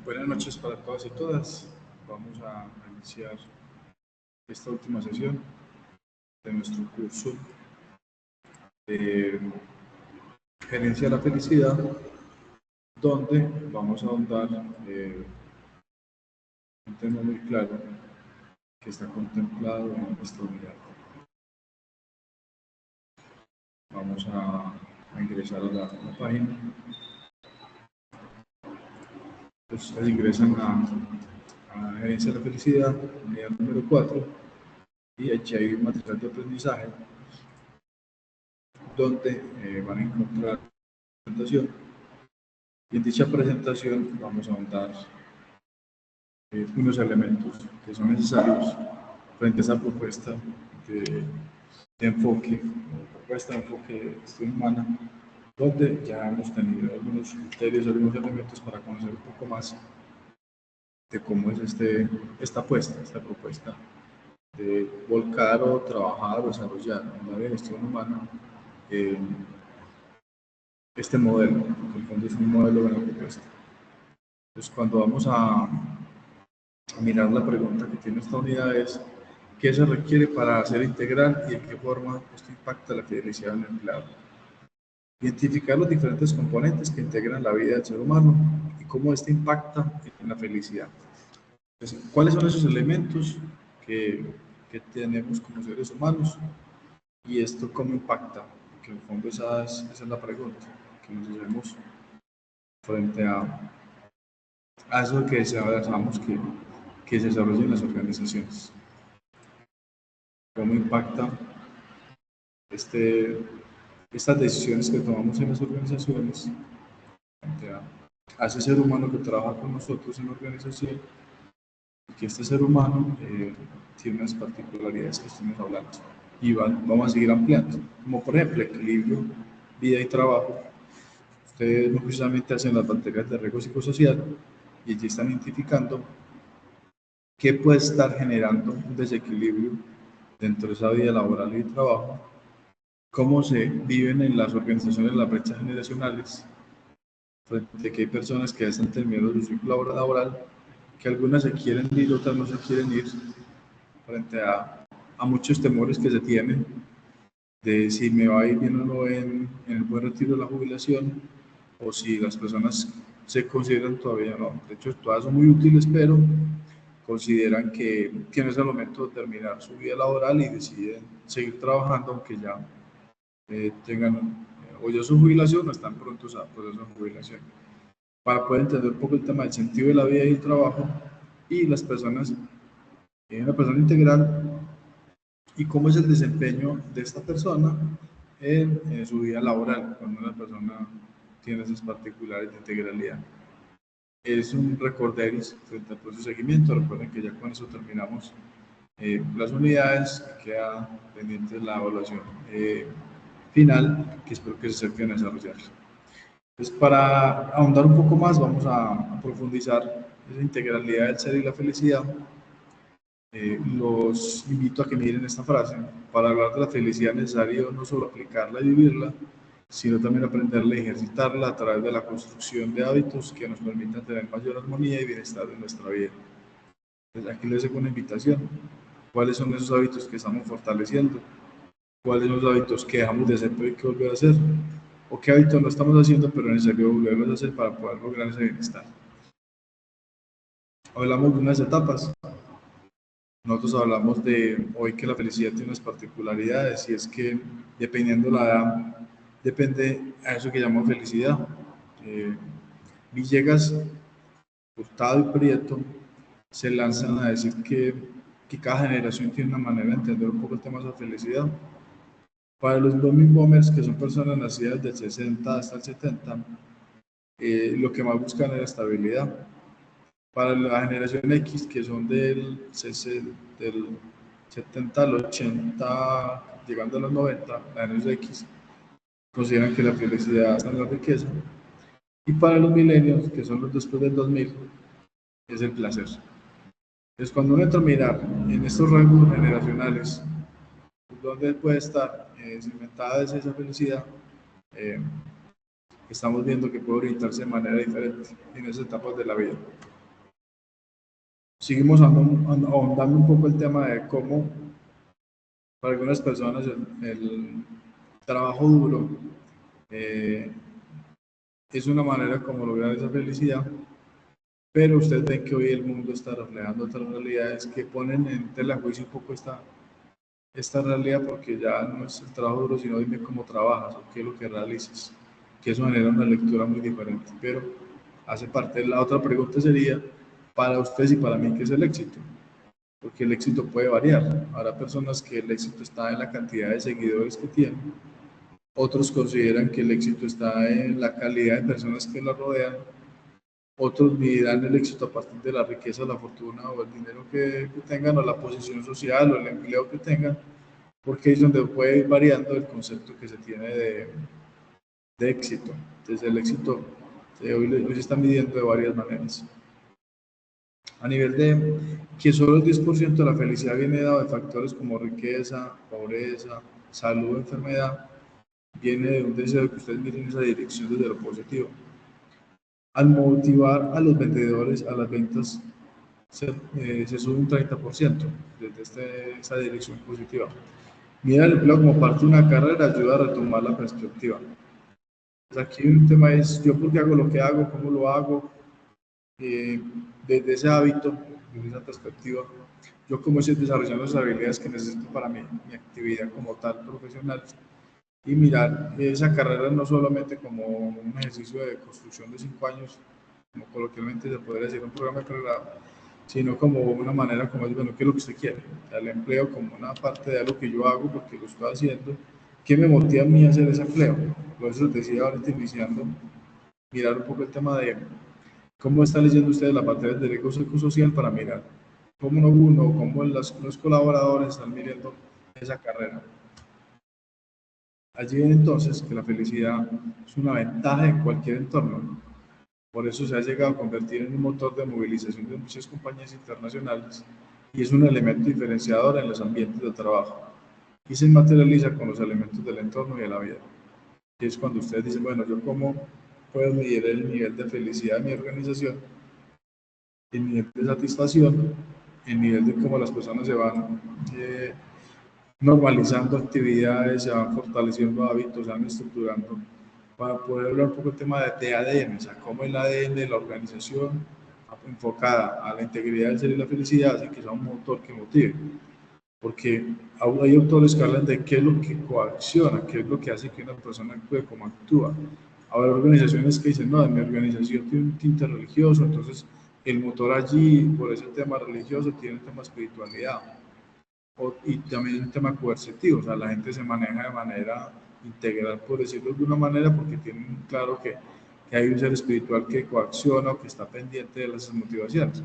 Buenas noches para todas y todas. Vamos a iniciar esta última sesión de nuestro curso de Gerencia de la Felicidad, donde vamos a ahondar un tema muy claro que está contemplado en esta unidad. Vamos a ingresar a la página. Entonces ingresan a Gerencia de la Felicidad, unidad número 4, y aquí hay un material de aprendizaje donde van a encontrar la presentación, y en dicha presentación vamos a ahondar unos elementos que son necesarios frente a esa propuesta de enfoque, propuesta de enfoque de gestión humana, donde ya hemos tenido algunos criterios, algunos elementos para conocer un poco más de cómo es esta propuesta de volcar o trabajar o desarrollar en la gestión humana este modelo, que en el fondo es un modelo de la propuesta. Entonces, cuando vamos a mirar la pregunta que tiene esta unidad es ¿qué se requiere para ser integral y en qué forma esto impacta la felicidad del empleado? Identificar los diferentes componentes que integran la vida del ser humano y cómo este impacta en la felicidad. Entonces, ¿cuáles son esos elementos que tenemos como seres humanos y esto cómo impacta? Porque en el fondo esa es la pregunta que nos hacemos frente a eso que deseamos que se desarrollen las organizaciones. ¿Cómo impacta estas decisiones que tomamos en las organizaciones frente a ese ser humano que trabaja con nosotros en la organización? Y que este ser humano tiene unas particularidades que estamos hablando y vamos a seguir ampliando, como por ejemplo equilibrio, vida y trabajo. Ustedes no precisamente hacen las baterías de riesgo psicosocial y allí están identificando qué puede estar generando un desequilibrio dentro de esa vida laboral y de trabajo, cómo se viven en las organizaciones las brechas generacionales, frente a que hay personas que ya están terminando su ciclo laboral, que algunas se quieren ir, otras no se quieren ir, frente a muchos temores que se tienen de si me va a ir bien o no en el buen retiro de la jubilación, o si las personas se consideran todavía no. De hecho, todas son muy útiles, pero consideran que no es el momento de terminar su vida laboral y deciden seguir trabajando, aunque ya tengan o ya su jubilación o están prontos a proceso de jubilación. Para poder entender un poco el tema del sentido de la vida y el trabajo y las personas, una persona integral, y cómo es el desempeño de esta persona en su vida laboral, cuando una persona tiene esas particulares de integralidad. Es un recorderis frente al proceso de seguimiento. Recuerden que ya con eso terminamos las unidades, queda pendiente la evaluación final, que espero que se acerquen a desarrollar. Entonces, para ahondar un poco más, vamos a profundizar esa integralidad del ser y la felicidad. Los invito a que miren esta frase. Para hablar de la felicidad es necesario no solo aplicarla y vivirla, sino también aprenderla y ejercitarla a través de la construcción de hábitos que nos permitan tener mayor armonía y bienestar en nuestra vida. Entonces, aquí les dejo una invitación. ¿Cuáles son esos hábitos que estamos fortaleciendo? ¿Cuáles son los hábitos que dejamos de hacer pero hay que volver a hacer? ¿O qué hábitos no estamos haciendo pero es necesario volverlos a hacer para poder lograr ese bienestar? Hablamos de unas etapas. Nosotros hablamos de hoy que la felicidad tiene unas particularidades y es que dependiendo la edad, depende a eso que llamamos felicidad. Villegas, Hurtado y Prieto se lanzan a decir que cada generación tiene una manera de entender un poco el tema de la felicidad. Para los baby boomers, que son personas nacidas del 60 hasta el 70, lo que más buscan es la estabilidad. Para la generación X, que son del 70 al 80, llegando a los 90, la generación X, consideran que la felicidad está en la riqueza. Y para los millennials, que son los después del 2000, es el placer. Entonces, cuando uno entra a mirar en estos rangos generacionales, ¿dónde puede estar cimentada esa felicidad? Estamos viendo que puede orientarse de manera diferente en esas etapas de la vida. seguimos ahondando un poco el tema de cómo para algunas personas el trabajo duro es una manera como lograr esa felicidad, pero ustedes ven que hoy el mundo está reflejando otras realidades que ponen en tela de juicio un poco esta realidad, porque ya no es el trabajo duro, sino dime cómo trabajas o qué es lo que realizas, que eso genera una lectura muy diferente, pero hace parte de la otra pregunta sería, para ustedes y para mí, ¿qué es el éxito? Porque el éxito puede variar. Habrá personas que el éxito está en la cantidad de seguidores que tienen, otros consideran que el éxito está en la calidad de personas que la rodean, otros medirán el éxito a partir de la riqueza, la fortuna o el dinero que tengan, o la posición social o el empleo que tengan, porque es donde puede ir variando el concepto que se tiene de éxito. Desde el éxito, hoy se está midiendo de varias maneras. A nivel de que solo el 10% de la felicidad viene dado de factores como riqueza, pobreza, salud, enfermedad, viene de un deseo de que ustedes miren esa dirección desde lo positivo. Al motivar a los vendedores a las ventas, se sube un 30% desde esa dirección positiva. Mira el empleo como parte de una carrera, ayuda a retomar la perspectiva. Pues aquí un tema es, yo por qué hago lo que hago, cómo lo hago, desde ese hábito, desde esa perspectiva, yo cómo estoy desarrollando las habilidades que necesito para mi actividad como tal profesional, y mirar esa carrera no solamente como un ejercicio de construcción de 5 años, como coloquialmente se podría decir un programa de carrera, sino como una manera como, bueno, ¿qué es lo que usted quiere? El empleo como una parte de algo que yo hago porque lo estoy haciendo. ¿Qué me motiva a mí a hacer ese empleo? Por eso les decía ahorita iniciando, mirar un poco el tema de cómo está leyendo ustedes la parte del derecho psicosocial para mirar cómo cómo los colaboradores están mirando esa carrera. Allí ven entonces que la felicidad es una ventaja en cualquier entorno. Por eso se ha llegado a convertir en un motor de movilización de muchas compañías internacionales y es un elemento diferenciador en los ambientes de trabajo y se materializa con los elementos del entorno y de la vida. Y es cuando ustedes dicen, bueno, yo cómo puedo medir el nivel de felicidad de mi organización, el nivel de satisfacción, el nivel de cómo las personas se van normalizando actividades, se van fortaleciendo hábitos, se van estructurando, para poder hablar un poco del tema de ADN, o sea, cómo el ADN de la organización enfocada a la integridad del ser y la felicidad hace que sea un motor que motive. Porque hay autores que hablan de qué es lo que coacciona, qué es lo que hace que una persona actúe como actúa. Habrá organizaciones que dicen, no, en mi organización tiene un tinte religioso, entonces el motor allí, por ese tema religioso, tiene el tema espiritualidad y también un tema coercitivo, o sea, la gente se maneja de manera integral, por decirlo de alguna manera, porque tienen claro que hay un ser espiritual que coacciona o que está pendiente de las motivaciones.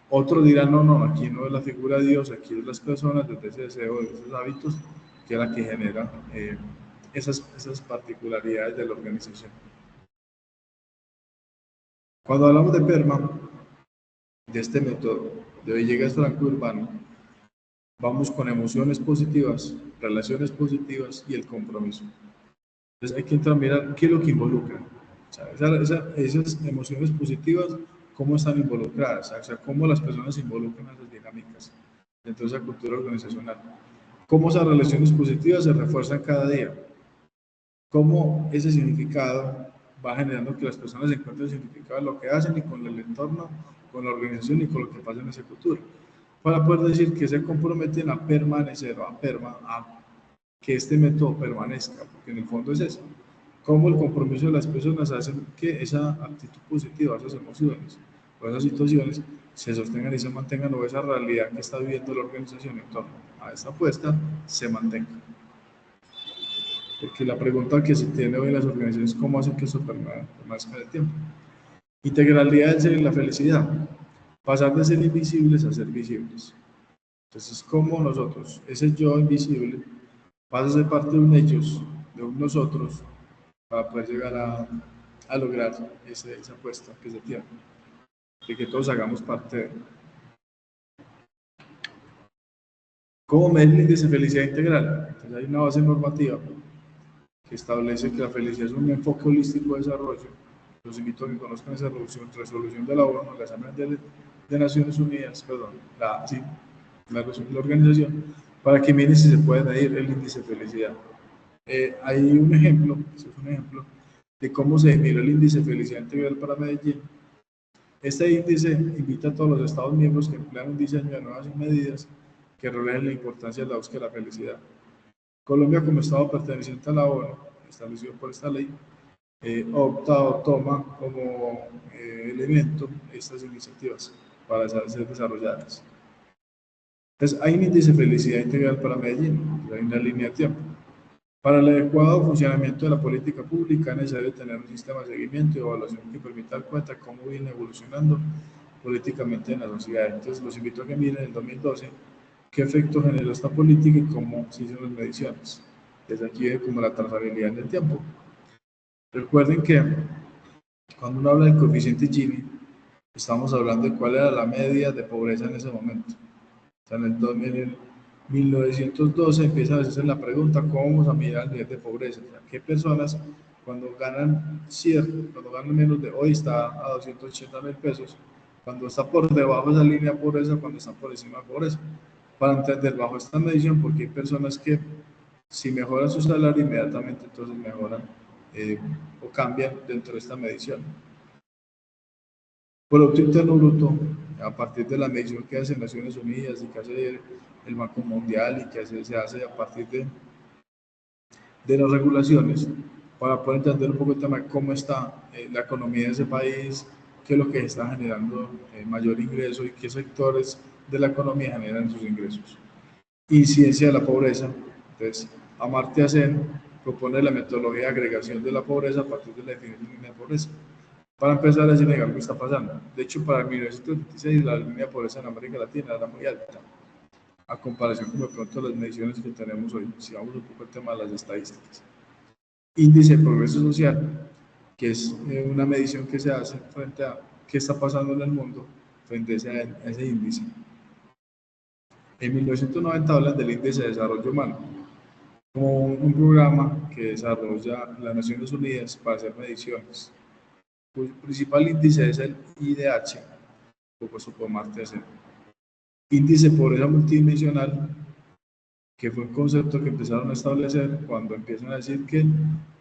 Otros dirán, no, no, aquí no es la figura de Dios, aquí es las personas, desde ese deseo, de esos hábitos, que es la que genera esas particularidades de la organización. Cuando hablamos de PERMA, de este método, de hoy llegas franco urbano, vamos con emociones positivas, relaciones positivas y el compromiso. Entonces hay que entrar a mirar qué es lo que involucra. O sea, esas emociones positivas, cómo están involucradas, o sea, cómo las personas se involucran en esas dinámicas dentro de esa cultura organizacional. Cómo esas relaciones positivas se refuerzan cada día. Cómo ese significado va generando que las personas encuentren significado en lo que hacen y con el entorno, con la organización y con lo que pasa en esa cultura. Para poder decir que se comprometen a permanecer o a que este método permanezca, porque en el fondo es eso. Cómo el compromiso de las personas hace que esa actitud positiva, esas emociones o esas situaciones se sostengan y se mantengan, o esa realidad que está viviendo la organización en torno a esta apuesta se mantenga. Porque la pregunta que se tiene hoy en las organizaciones es cómo hacen que eso permanezca en el tiempo. Integralidad del ser y la felicidad. Pasar de ser invisibles a ser visibles. Entonces, ¿cómo nosotros, ese yo invisible, pasa a ser parte de un ellos, de un nosotros, para poder llegar a lograr esa apuesta que se tiene, de que todos hagamos parte de. ¿Cómo medir el índice de felicidad integral? Entonces, hay una base normativa que establece que la felicidad es un enfoque holístico de desarrollo. Los invito a que conozcan esa resolución de la ONU, la Asamblea de Naciones Unidas, perdón, la organización, para que miren si se puede medir el índice de felicidad. Hay un ejemplo, este es un ejemplo de cómo se mide el índice de felicidad integral para Medellín. Este índice invita a todos los Estados miembros que emplean un diseño de nuevas medidas que reflejen la importancia de la búsqueda de la felicidad. Colombia, como Estado perteneciente a la ONU, establecido por esta ley, toma como elemento estas iniciativas para ser desarrolladas. Entonces, hay un índice de felicidad integral para Medellín, hay una línea de tiempo. Para el adecuado funcionamiento de la política pública es necesario tener un sistema de seguimiento y evaluación que permita dar cuenta de cómo viene evolucionando políticamente en la sociedad. Entonces, los invito a que miren en el 2012 qué efecto generó esta política y cómo se hicieron las mediciones. Desde aquí ve como la trazabilidad en el tiempo. Recuerden que cuando uno habla del coeficiente Gini, estamos hablando de cuál era la media de pobreza en ese momento. O sea, en el 1912 empieza a hacerse la pregunta, ¿cómo vamos a mirar el nivel de pobreza? O sea, ¿qué personas cuando ganan menos de hoy está a 280.000 pesos, cuando está por debajo de esa línea de pobreza, cuando está por encima de pobreza? Para entender bajo esta medición, porque hay personas que si mejoran su salario inmediatamente, entonces mejoran o cambian dentro de esta medición. Producto Interno Bruto, a partir de la medición que hace Naciones Unidas y que hace el Banco Mundial y que se hace a partir de las regulaciones, para poder entender un poco el tema de cómo está la economía de ese país, qué es lo que está generando mayor ingreso y qué sectores de la economía generan sus ingresos. Incidencia de la pobreza. Entonces, Amartya Sen propone la metodología de agregación de la pobreza a partir de la definición de la pobreza. Para empezar a decir lo que está pasando. De hecho, para 1926 la línea de pobreza en América Latina era muy alta, a comparación con de pronto las mediciones que tenemos hoy. Si vamos un poco al tema de las estadísticas. Índice de progreso social, que es una medición que se hace frente a qué está pasando en el mundo frente a ese índice. En 1990 hablan del índice de desarrollo humano, como un programa que desarrolla las Naciones Unidas para hacer mediciones. El principal índice es el IDH, propuesto por Amartya Sen. Índice de pobreza multidimensional, que fue un concepto que empezaron a establecer cuando empiezan a decir que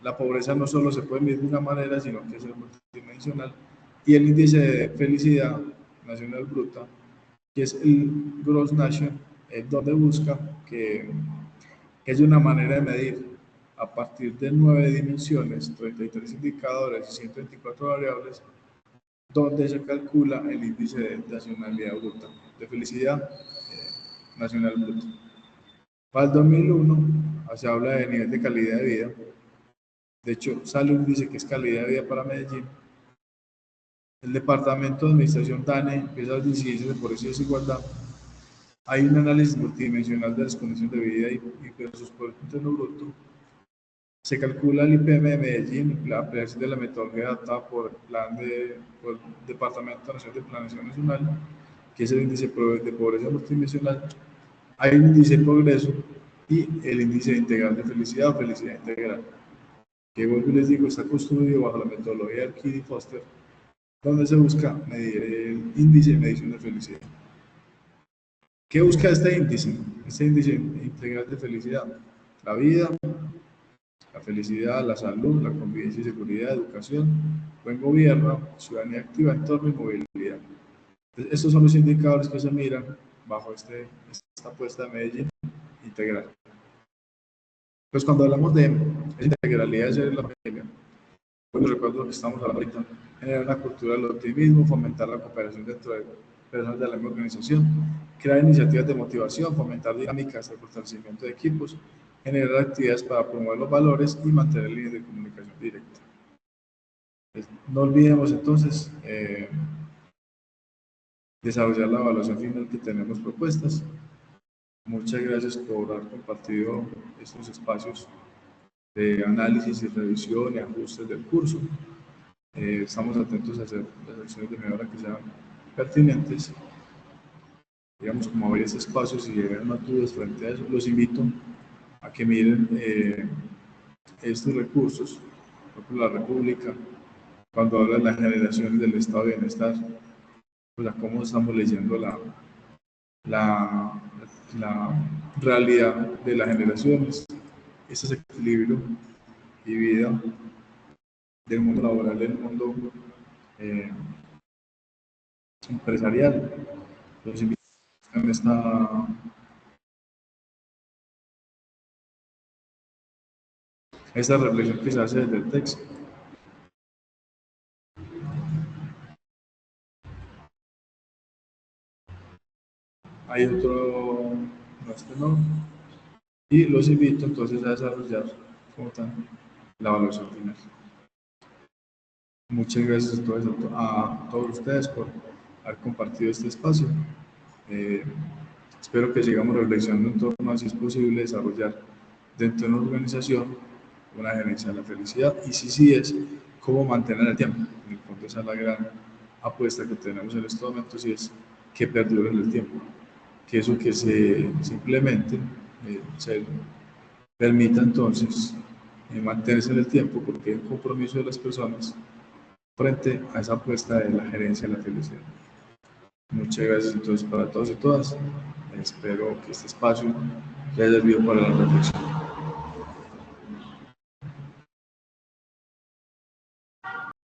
la pobreza no solo se puede medir de una manera, sino que es multidimensional. Y el índice de felicidad nacional bruta, que es el Gross Nation, donde busca que es una manera de medir a partir de 9 dimensiones, 33 indicadores y 124 variables, donde se calcula el índice de nacionalidad bruta, de felicidad nacional bruta. Para el 2001 se habla de nivel de calidad de vida. De hecho, sale un índice que es calidad de vida para Medellín. El Departamento de Administración DANE empieza las incidencias de pobreza y desigualdad. Hay un análisis multidimensional de las condiciones de vida y versus Producto Interno Bruto. Se calcula el IPM de Medellín, la aplicación de la metodología adaptada por el Departamento Nacional de Planeación Nacional, que es el índice de pobreza multidimensional. Hay un índice de progreso y el índice integral de felicidad o felicidad integral, que vuelvo y les digo, está construido bajo la metodología de Kidd y Foster, donde se busca medir el índice de medición de felicidad. ¿Qué busca este índice? Este índice integral de felicidad: la vida, la felicidad, la salud, la convivencia y seguridad, educación, buen gobierno, ciudadanía activa, entorno y movilidad. Entonces, estos son los indicadores que se miran bajo esta apuesta de Medellín integral. Pues cuando hablamos de integralidad de ser la familia, bueno, recuerdo lo que estamos hablando ahorita: generar una cultura del optimismo, fomentar la cooperación dentro de personas de la misma organización, crear iniciativas de motivación, fomentar dinámicas de fortalecimiento de equipos, generar actividades para promover los valores y mantener líneas de comunicación directa. No olvidemos entonces desarrollar la evaluación final que tenemos propuestas. Muchas gracias por haber compartido estos espacios de análisis y revisión y ajustes del curso. Estamos atentos a hacer las acciones de mejora que sean pertinentes. Digamos, como abrir ese espacio, si llegan más dudas frente a eso, los invito a que miren estos recursos. Por ejemplo, la República, cuando habla de la generación del estado de bienestar, pues, a cómo estamos leyendo la, la realidad de las generaciones, ese equilibrio y vida del mundo laboral, del mundo eh, empresarial. Los invito a esta reflexión que se hace desde el texto. Hay otro, no, este no, y los invito entonces a desarrollar como tal la evaluación final. Muchas gracias a todos ustedes por haber compartido este espacio. Eh, Espero que sigamos reflexionando en torno a si es posible desarrollar dentro de una organización una gerencia de la felicidad y si sí es, cómo mantener el tiempo. En el fondo esa es la gran apuesta que tenemos en estos momentos y es que perdure en el tiempo. Que eso que se simplemente se permita entonces mantenerse en el tiempo porque es un compromiso de las personas frente a esa apuesta de la gerencia de la felicidad. Muchas gracias entonces para todos y todas. Espero que este espacio les haya servido para la reflexión.